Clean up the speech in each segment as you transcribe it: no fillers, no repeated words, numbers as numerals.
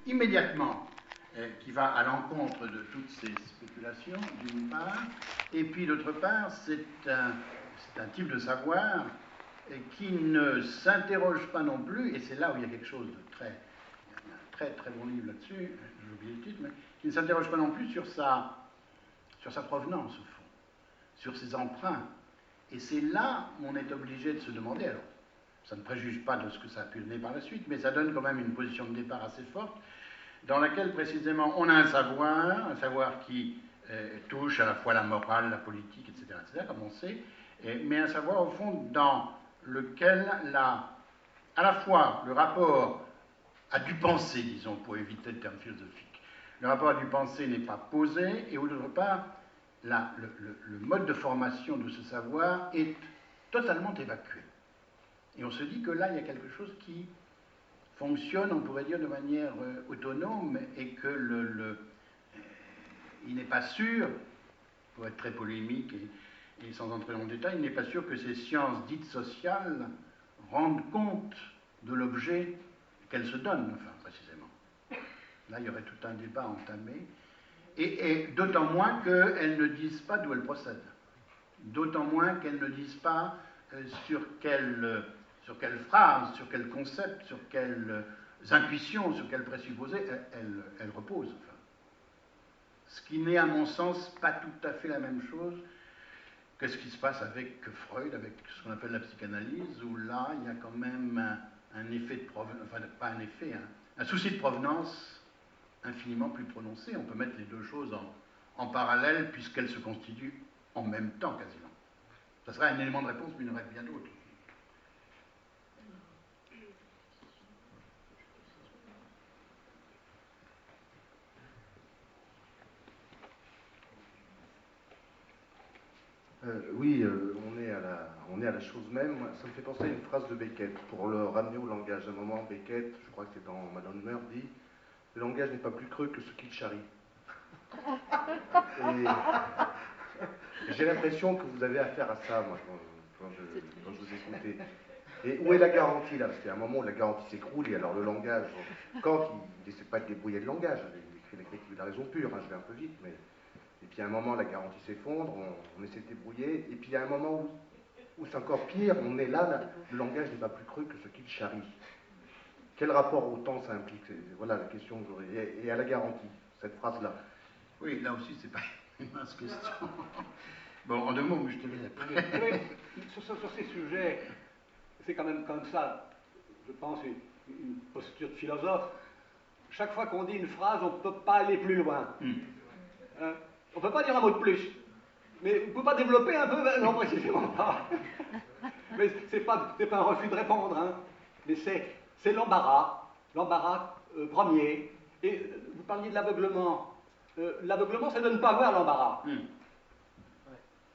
immédiatement, qui va à l'encontre de toutes ces spéculations, d'une part, et puis d'autre part, c'est un type de savoir qui ne s'interroge pas non plus, et c'est là où il y a quelque chose de très, il y a un très très bon livre là-dessus, j'ai oublié le titre, mais qui ne s'interroge pas non plus sur sa provenance, au fond, sur ses emprunts. Et c'est là où on est obligé de se demander, alors, ça ne préjuge pas de ce que ça a pu donner par la suite, mais ça donne quand même une position de départ assez forte, dans laquelle précisément on a un savoir qui touche à la fois la morale, la politique, etc., comme on sait, mais un savoir au fond dans lequel à la fois le rapport à du penser, disons, pour éviter le terme philosophique, le rapport à du penser n'est pas posé, et d'autre part, le mode de formation de ce savoir est totalement évacué. Et on se dit que là, il y a quelque chose qui fonctionne, on pourrait dire, de manière autonome, et que il n'est pas sûr, pour être très polémique et sans entrer dans le détail, il n'est pas sûr que ces sciences dites sociales rendent compte de l'objet qu'elles se donnent, enfin, précisément. Là, il y aurait tout un débat entamé, et d'autant moins qu'elles ne disent pas d'où elles procèdent. D'autant moins qu'elles ne disent pas sur quelle phrase, sur quel concept, sur quelles intuitions, sur quels présupposés elles reposent. Enfin. Ce qui n'est, à mon sens, pas tout à fait la même chose que ce qui se passe avec Freud, avec ce qu'on appelle la psychanalyse, où là, il y a quand même un effet de provenance, enfin, pas un effet, un souci de provenance infiniment plus prononcé. On peut mettre les deux choses en parallèle, puisqu'elles se constituent en même temps, quasiment. Ça serait un élément de réponse, mais il y en aurait bien d'autres. Oui, on est à la chose même. Ça me fait penser à une phrase de Beckett, pour le ramener au langage. À un moment, Beckett, je crois que c'est dans Madame Meurt, dit « Le langage n'est pas plus creux que ce qu'il charrie ». Et j'ai l'impression que vous avez affaire à ça, moi, quand je vous écoutais. Et où est la garantie, là? Parce qu'il y a un moment où la garantie s'écroule, et alors le langage, Kant, il n'essaie pas de débrouiller le langage, il écrit l'écriture de la raison pure, je vais un peu vite, mais... Et puis à un moment, la garantie s'effondre, on essaie de débrouiller, et puis il y a un moment où c'est encore pire, on est là, le langage n'est pas plus creux que ce qu'il charrie. Quel rapport au temps ça implique? Voilà la question que j'aurais. Et à la garantie, cette phrase-là. Oui, là aussi, c'est pas une mince question. Bon, en deux mots, mais je te laisse. Sur ces sujets, c'est quand même comme ça, je pense, une posture de philosophe. Chaque fois qu'on dit une phrase, on ne peut pas aller plus loin. Hein? On ne peut pas dire un mot de plus. Mais on ne peut pas développer un peu? Non, précisément pas. Mais ce n'est pas un refus de répondre. Hein? Mais c'est l'embarras premier. Et vous parliez de l'aveuglement. L'aveuglement, c'est de ne pas voir l'embarras.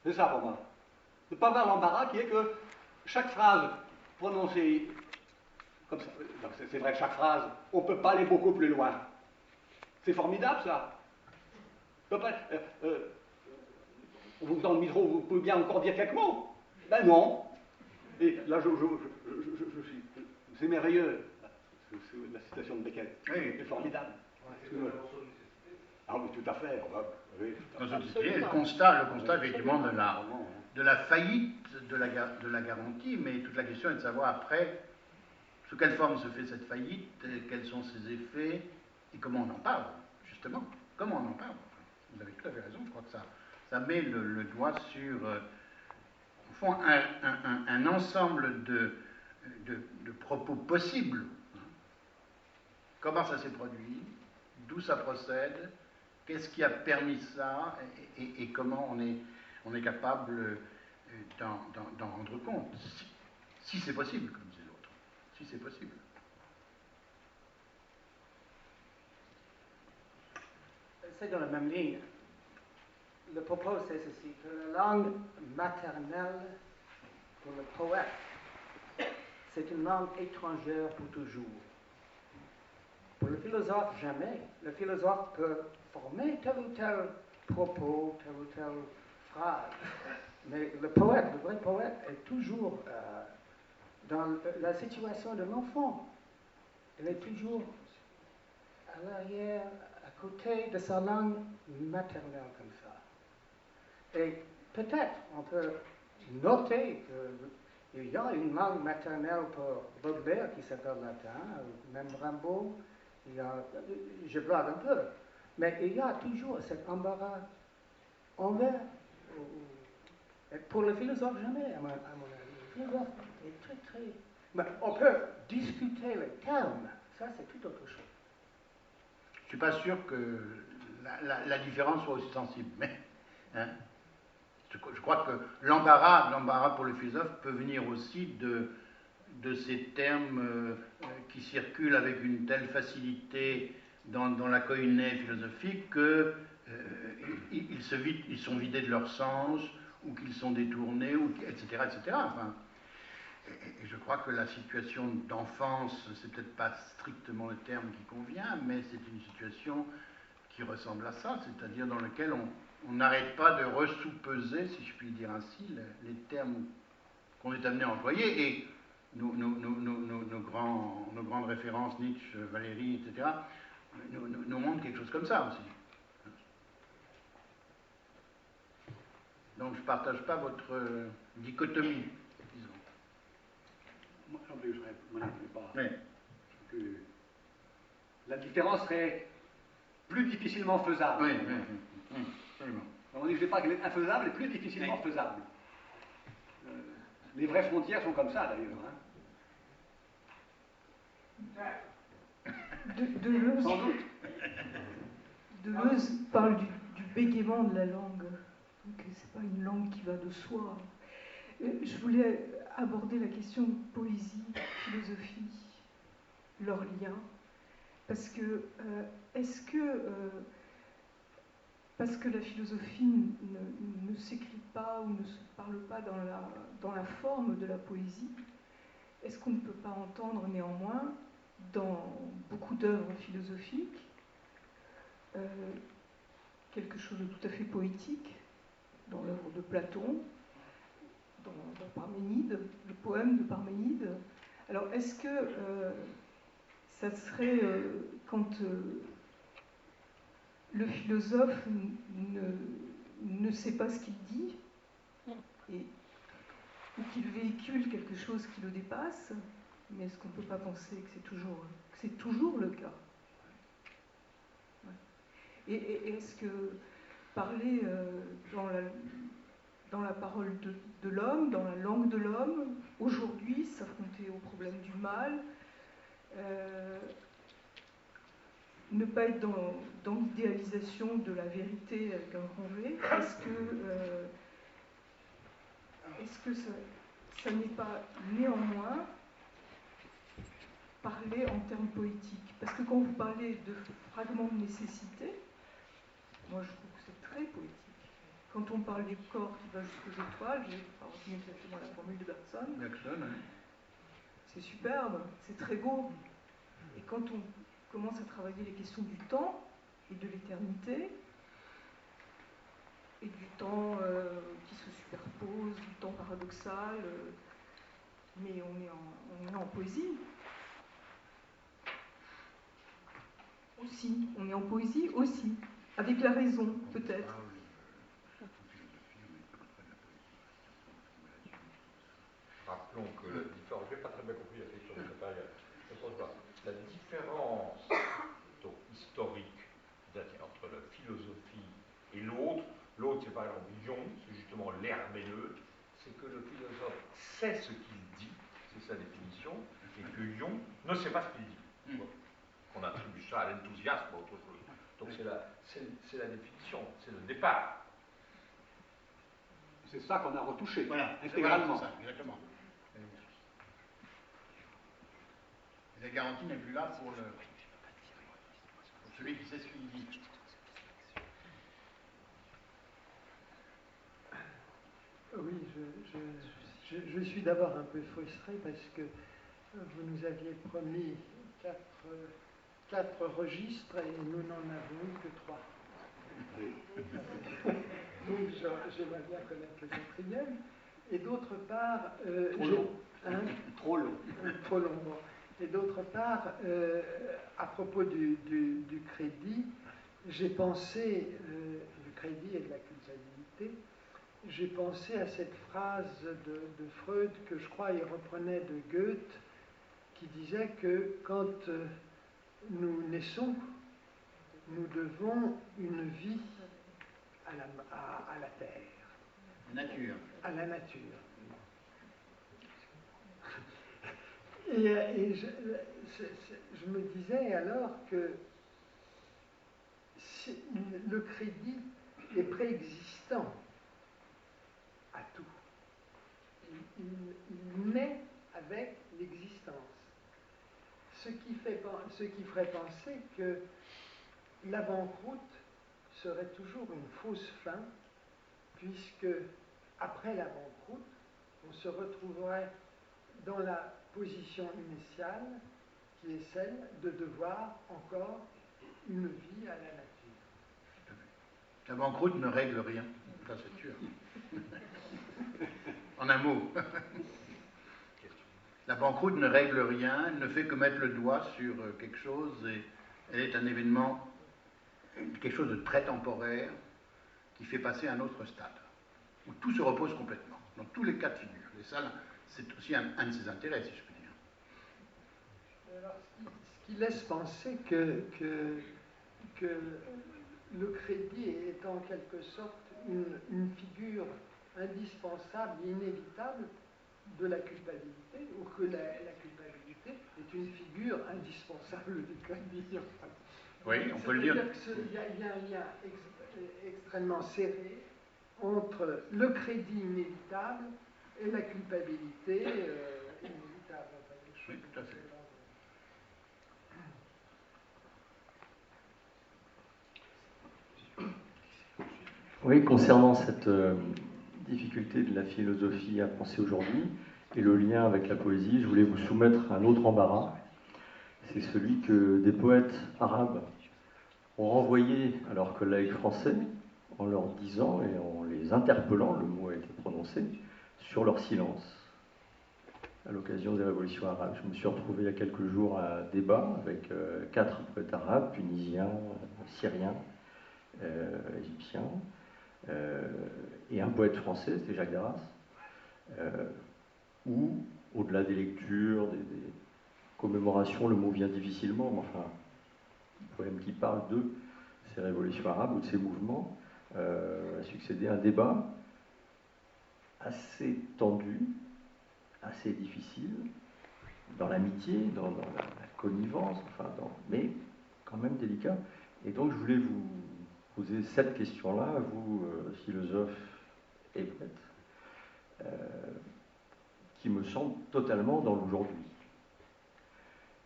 C'est ça pour moi. De ne pas voir l'embarras qui est que chaque phrase prononcée comme ça, c'est vrai que chaque phrase, on ne peut pas aller beaucoup plus loin. C'est formidable ça. Vous, dans le micro, vous pouvez bien encore dire quelques mots? Ben non. Et là, c'est merveilleux. La citation de Beckett. Oui. C'est formidable. Ah oui, tout à fait. Oui, le constat effectivement de la faillite de la garantie, mais toute la question est de savoir après sous quelle forme se fait cette faillite, quels sont ses effets, et comment on en parle, justement. Comment on en parle? Vous avez tout à fait raison, je crois que ça met le doigt sur, au fond, un ensemble de propos possibles. Comment ça s'est produit, d'où ça procède, qu'est-ce qui a permis ça, et comment on est capable d'en rendre compte, si c'est possible, comme disait l'autre, si c'est possible. C'est dans la même ligne. Le propos, c'est ceci, que la langue maternelle pour le poète, c'est une langue étrangère pour toujours. Pour le philosophe, jamais. Le philosophe peut former tel ou tel propos, telle ou telle phrase. Mais le poète, le vrai poète, est toujours dans la situation de l'enfant. Il est toujours à l'arrière, à côté de sa langue maternelle comme ça. Et peut-être on peut noter qu'il y a une langue maternelle pour Baudelaire qui s'appelle latin, ou même Rimbaud. Je blague un peu, mais il y a toujours cet embarras envers. Et pour le philosophe, jamais, à mon avis. Le philosophe est très, très. Mais on peut discuter les termes, ça c'est tout autre chose. Je ne suis pas sûr que la différence soit aussi sensible, mais hein, je crois que l'embarras pour le philosophe peut venir aussi de ces termes qui circulent avec une telle facilité dans la koiné philosophique que ils sont vidés de leur sens, ou qu'ils sont détournés, etc. etc. Enfin, et je crois que la situation d'enfance, c'est peut-être pas strictement le terme qui convient, mais c'est une situation qui ressemble à ça, c'est-à-dire dans laquelle on n'arrête pas de ressoupeser, si je puis dire ainsi, les termes qu'on est amené à employer, et nos grandes références, Nietzsche, Valéry, etc., nous montrent quelque chose comme ça aussi. Donc je ne partage pas votre dichotomie, disons. Moi non plus, je ne pas. Oui. Que la différence serait plus difficilement faisable. Oui, absolument. On ne dit pas qu'elle est infaisable, elle est plus difficilement faisable. Les vraies frontières sont comme ça, d'ailleurs. Deleuze, Sans doute. Deleuze parle du bégaiement de la langue. Donc c'est pas une langue qui va de soi. Je voulais aborder la question poésie, philosophie, leur lien. Parce que parce que la philosophie ne s'écrit pas ou ne se parle pas dans la forme de la poésie, est-ce qu'on ne peut pas entendre néanmoins dans beaucoup d'œuvres philosophiques quelque chose de tout à fait poétique, dans l'œuvre de Platon, dans Parménide, le poème de Parménide. Alors, est-ce que ça serait quand le philosophe ne sait pas ce qu'il dit ou qu'il véhicule quelque chose qui le dépasse, mais est-ce qu'on ne peut pas penser que c'est toujours le cas? Ouais. Et est-ce que parler dans la parole de l'homme, dans la langue de l'homme, aujourd'hui, s'affronter au problème du mal, ne pas être dans l'idéalisation de la vérité avec un grand V, est-ce que ça n'est pas néanmoins parler en termes poétiques? Parce que quand vous parlez de fragments de nécessité, moi je trouve que c'est très poétique. Quand on parle du corps qui va jusqu'aux étoiles, je n'ai pas retenu exactement la formule de Bergson, hein. C'est superbe, c'est très beau. Et quand on commence à travailler les questions du temps et de l'éternité, et du temps qui se superpose, du temps paradoxal, mais on est en poésie. Aussi, on est en poésie aussi, avec la raison, peut-être. Rappelons que la différence, je n'ai pas très bien compris la question de la différence historique entre la philosophie et l'autre c'est par exemple Jung, c'est justement l'herméneute, c'est que le philosophe sait ce qu'il dit, c'est sa définition, et que Jung ne sait pas ce qu'il dit. On attribue ça à l'enthousiasme ou autre chose. Donc c'est la définition, c'est le départ. C'est ça qu'on a retouché, Voilà, intégralement. c'est ça, exactement. Et la garantie n'est plus là pour celui qui sait ce qu'il dit. Oui, je suis d'abord un peu frustré parce que vous nous aviez promis quatre registres et nous n'en avons eu que 3. Donc j'aimerais bien connaître le quatrième. Et d'autre part... Trop long. Hein? Trop long. Trop long. Bon. Et d'autre part, à propos du crédit, j'ai pensé, du crédit et de la culpabilité, j'ai pensé à cette phrase de Freud que je crois il reprenait de Goethe, qui disait que quand nous naissons, nous devons une vie à la terre. Nature. À la nature. Et je me disais alors que le crédit est préexistant à tout. Il naît avec l'existence. Ce qui ferait penser que la banqueroute serait toujours une fausse fin, puisque après la banqueroute, on se retrouverait dans la position initiale, qui est celle de devoir encore une vie à la nature. La banqueroute ne règle rien, ça c'est sûr. En un mot. La banqueroute ne règle rien, elle ne fait que mettre le doigt sur quelque chose et elle est un événement, quelque chose de très temporaire qui fait passer à un autre stade, où tout se repose complètement, dans tous les cas de figure. Et ça, c'est aussi un de ses intérêts, si je puis dire. Alors, ce qui laisse penser que le crédit est en quelque sorte une figure indispensable et inévitable de la culpabilité, ou que la culpabilité est une figure indispensable du crédit. Oui, on peut le dire. Il y a un lien extrêmement serré entre le crédit inévitable et la culpabilité inévitable. Oui, tout à fait. Oui, concernant cette difficulté de la philosophie à penser aujourd'hui et le lien avec la poésie, je voulais vous soumettre un autre embarras. C'est celui que des poètes arabes ont renvoyé à leurs collègues français en leur disant et en les interpellant, le mot a été prononcé, sur leur silence à l'occasion des révolutions arabes. Je me suis retrouvé il y a quelques jours à un débat avec 4 poètes arabes, tunisiens, syriens, égyptiens, et un poète français, c'était Jacques Darras, où, au-delà des lectures, des commémorations, le mot vient difficilement, mais enfin, un poème qui parle de ces révolutions arabes ou de ces mouvements, a succédé un débat assez tendu, assez difficile, dans l'amitié, dans la connivence, enfin, mais quand même délicat. Et donc je voulais vous poser cette question-là, vous, philosophe et poète, qui me semble totalement dans l'aujourd'hui.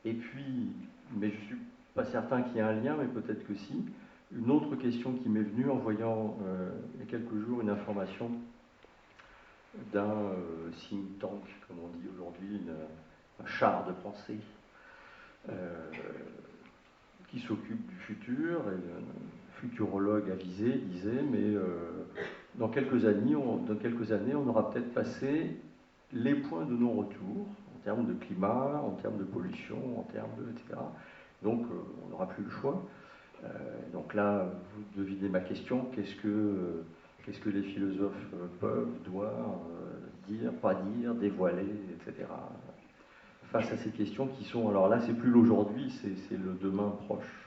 Et puis, mais je ne suis pas certain qu'il y ait un lien, mais peut-être que si, une autre question qui m'est venue en voyant il y a quelques jours une information d'un think tank, comme on dit aujourd'hui, un char de pensée, qui s'occupe du futur, et un futurologue avisé disait, mais dans quelques années, on aura peut-être passé les points de non-retour, en termes de climat, en termes de pollution, en termes de... etc. Donc on n'aura plus le choix. Donc là, vous devinez ma question, qu'est-ce que les philosophes peuvent, doivent dire, pas dire, dévoiler, etc. Face à ces questions qui sont, alors là, c'est plus l'aujourd'hui, c'est le demain proche.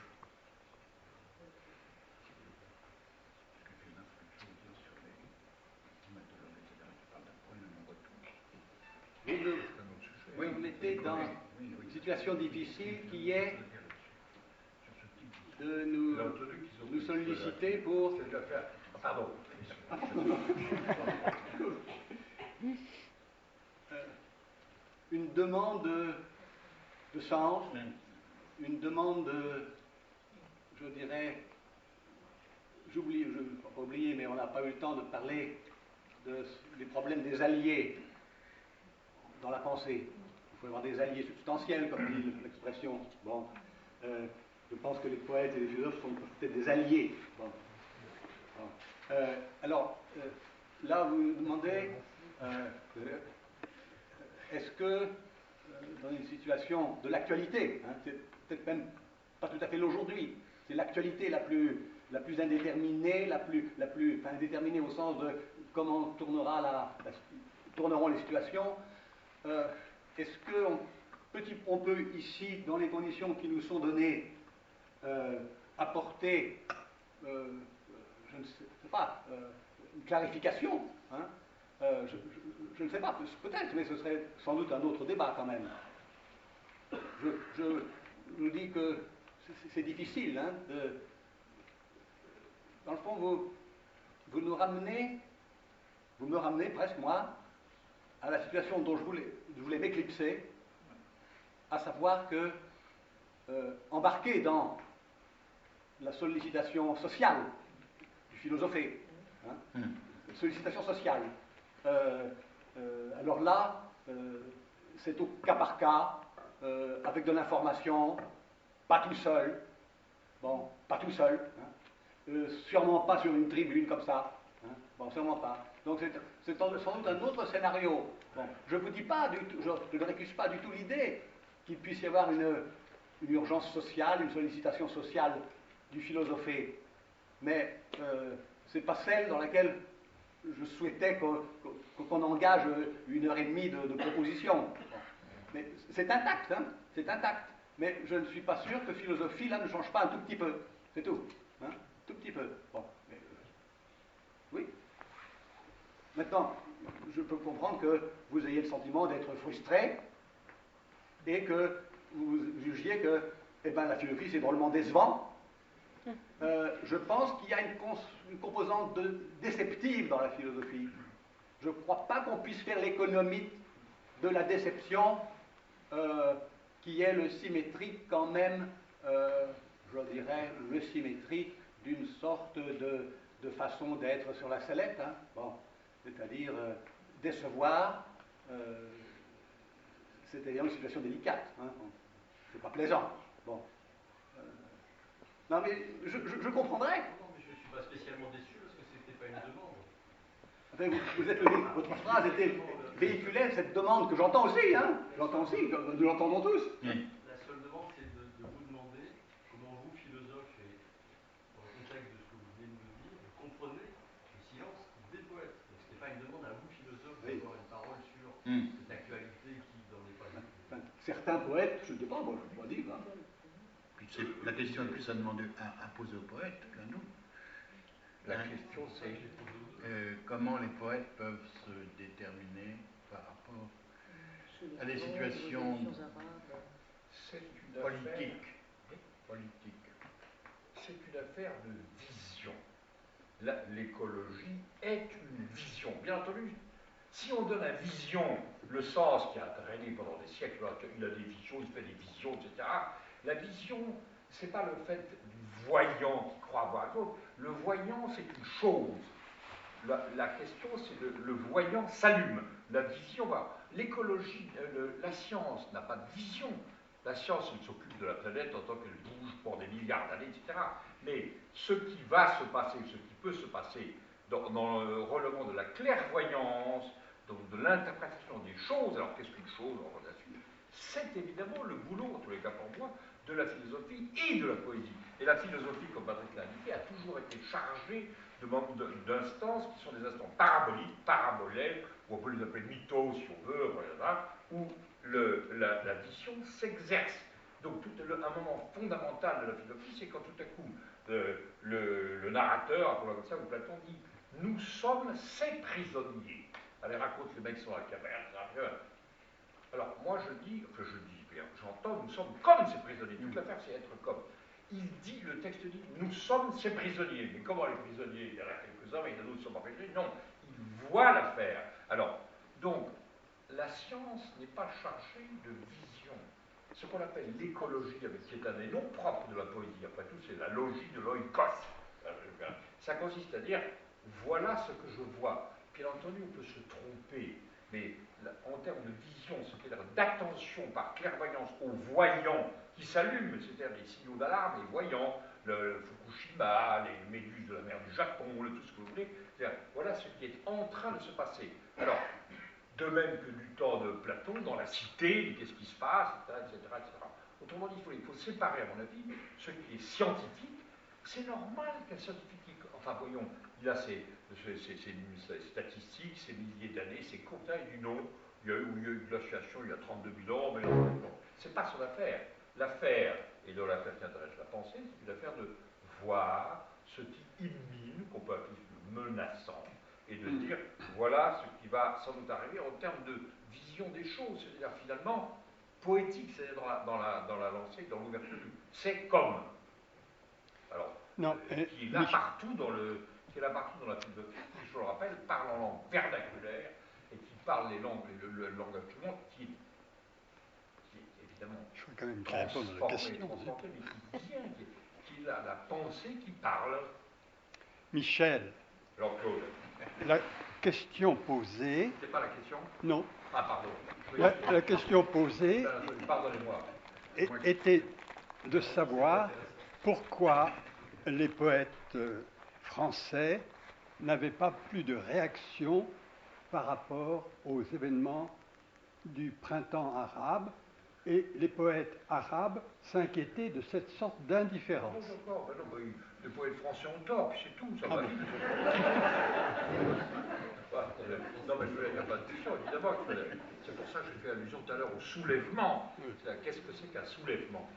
Vous nous mettez dans une situation difficile qui est de nous solliciter pour... Pardon. Une demande de sens, une demande de, je dirais, je ne vais pas oublier, mais on n'a pas eu le temps de parler des problèmes des alliés dans la pensée. Il faut avoir des alliés substantiels, comme dit l'expression. Bon, je pense que les poètes et les philosophes sont peut-être des alliés. Bon. Bon. Alors, là, vous me demandez, est-ce que dans une situation de l'actualité, hein, c'est peut-être même pas tout à fait l'aujourd'hui, c'est l'actualité la plus indéterminée, enfin, indéterminée au sens de comment tourneront les situations. Est-ce qu'on peut ici, dans les conditions qui nous sont données, apporter, je ne sais pas, une clarification, hein, je ne sais pas, peut-être, mais ce serait sans doute un autre débat quand même. Je vous dis que c'est difficile, hein, dans le fond, vous me ramenez presque, moi, à la situation dont je voulais m'éclipser, à savoir que, embarqué dans la sollicitation sociale du philosophé, hein, sollicitation sociale, alors là, c'est au cas par cas, avec de l'information, pas tout seul, bon, pas tout seul, hein, sûrement pas sur une tribune comme ça, hein, bon, sûrement pas. Donc c'est sans doute un autre scénario. Bon, je ne vous dis pas du tout, je ne récuse pas du tout l'idée qu'il puisse y avoir une urgence sociale, une sollicitation sociale du philosophé, mais c'est pas celle dans laquelle je souhaitais qu'on engage 1h30 de proposition. Bon. Mais c'est intact, hein, c'est intact. Mais je ne suis pas sûr que philosophie, là, ne change pas un tout petit peu. C'est tout. Hein, tout petit peu. Bon. Mais, oui. Maintenant, je peux comprendre que vous ayez le sentiment d'être frustré et que vous jugiez que la philosophie, c'est drôlement décevant. Je pense qu'il y a une composante déceptive dans la philosophie. Je ne crois pas qu'on puisse faire l'économie de la déception qui est le symétrique quand même, je dirais, le symétrique d'une sorte de façon d'être sur la sellette, hein, bon, c'est-à-dire décevoir, c'est-à-dire une situation délicate, hein, bon, c'est pas plaisant, bon. Non mais je comprendrais. Non, mais je ne suis pas spécialement déçu parce que c'était pas une demande. Enfin, votre phrase était véhiculée cette demande que j'entends aussi, hein, j'entends aussi, nous l'entendons tous. La seule demande, c'est de vous demander comment vous, philosophe, et dans le contexte de ce que vous venez de nous dire, vous comprenez le silence des poètes. Donc ce n'est pas une demande à vous, philosophe, d'avoir une parole sur cette actualité qui n'en est pas une. Enfin, certains poètes, je ne sais pas, moi je ne peux pas dire. Hein. La question est plus à demander, à poser aux poètes qu'à nous. La question, c'est comment les poètes peuvent se déterminer par rapport à des situations politiques. C'est une affaire de vision. L'écologie est une vision. Bien entendu, si on donne à vision le sens qui a régné pendant des siècles, il a des visions, il fait des visions, etc. La vision, c'est pas le fait du voyant qui croit avoir un autre. Le voyant, c'est une chose. La question, c'est le voyant s'allume. La vision va. L'écologie, la science n'a pas de vision. La science, elle s'occupe de la planète en tant qu'elle bouge pour des milliards d'années, etc. Mais ce qui va se passer, ce qui peut se passer dans le relevant de la clairvoyance, donc de l'interprétation des choses, alors qu'est-ce qu'une chose en relation ? C'est évidemment le boulot, en tous les cas pour moi, de la philosophie et de la poésie. Et la philosophie, comme Patrick l'a indiqué, a toujours été chargée d'instances qui sont des instants paraboliques, parabolaires, ou on peut les appeler mythos si on veut, voilà, où la vision s'exerce. Donc un moment fondamental de la philosophie, c'est quand tout à coup le narrateur, appelons comme ça, ou Platon dit « Nous sommes ces prisonniers ». Allez, raconte les mecs qui sont à la caverne. Alors moi j'entends, nous sommes comme ces prisonniers. Toute l'affaire c'est être comme. Le texte dit, nous sommes ces prisonniers. Mais comment les prisonniers? Il y en a quelques-uns, mais il y en a d'autres qui ne sont pas prisonniers. Non, ils voient l'affaire. Alors, donc, la science n'est pas chargée de vision. Ce qu'on appelle l'écologie, qui est un des noms propres de la poésie, après tout, c'est la logie de l'oikos. Ça consiste à dire, voilà ce que je vois. Bien entendu, on peut se tromper, mais en termes de vision, c'est-à-dire d'attention par clairvoyance aux voyants qui s'allument, c'est-à-dire les signaux d'alarme, les voyants, le Fukushima, les méduses de la mer du Japon, tout ce que vous voulez, voilà ce qui est en train de se passer. Alors, De même que du temps de Platon, dans la cité, qu'est-ce qui se passe, etc., etc. Autrement dit, il faut séparer, à mon avis, ce qui est scientifique. C'est normal qu'un scientifique, enfin voyons, il a ses statistiques, ses milliers d'années, ses comptes, il dit non, il y a eu une glaciation il y a 32 000 ans, mais non, c'est pas son affaire. L'affaire, et dans l'affaire qui intéresse la pensée, c'est une affaire de voir ce qui illumine, qu'on peut appeler menaçant, et de dire, voilà ce qui va sans doute arriver en termes de vision des choses, c'est-à-dire finalement poétique, c'est-à-dire dans la lancée, dans l'ouverture du c'est comme. Alors, qui est là partout dans la philosophie, qui, je le rappelle, parle en langue vernaculaire, et qui parle le langage du monde, qui est évidemment je suis quand même très répondre à la question. Mais qui vient, qui a la pensée qui parle. Michel. Alors, Claude. La question posée. C'est pas la question? Non. Ah, pardon. La question posée était de savoir pourquoi les poètes français n'avaient pas plus de réaction par rapport aux événements du printemps arabe, et les poètes arabes s'inquiétaient de cette sorte d'indifférence. Les poètes français ont tort, puis c'est tout, ça va vite. Non, mais il n'y a pas de question, évidemment. C'est pour ça que j'ai fait allusion tout à l'heure au soulèvement. Qu'est-ce que c'est qu'un soulèvement?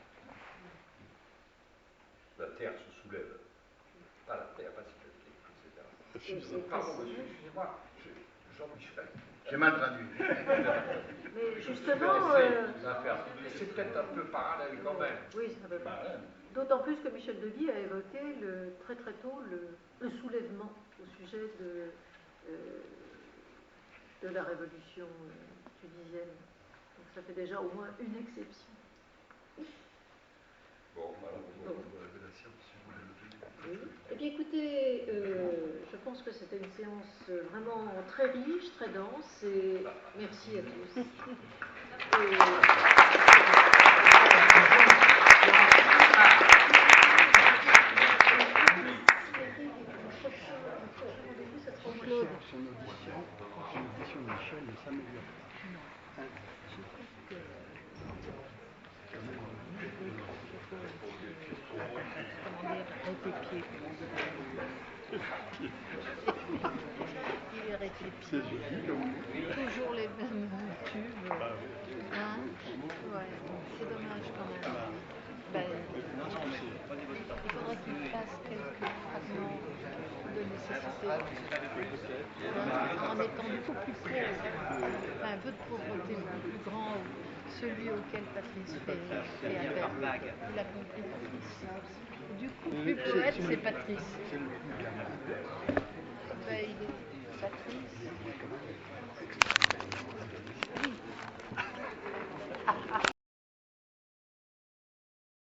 La terre se soulève. Pas la terre, pas etc. Pardon, monsieur, excusez-moi, Jean-Michel. J'ai mal traduit. Mais justement. C'est peut-être un peu parallèle quand même. Oui, c'est un peu parallèle. D'autant plus que Michel Deguy a évoqué très très tôt le soulèvement au sujet de la révolution tunisienne. Donc ça fait déjà au moins une exception. Bon, oui. Eh bien écoutez, je pense que c'était une séance vraiment très riche, très dense, et merci à tous. Son audition de Michel ne s'améliore pas. Toujours les mêmes tubes. Hein? Ouais, c'est dommage quand même. Il faudrait qu'il fasse quelques fragments de nécessité. En étant beaucoup plus pauvre, enfin un peu de pauvreté beaucoup plus grand, celui auquel Patrice fait appel. Il a compris Patrice. Du coup, plus poète, c'est Patrice.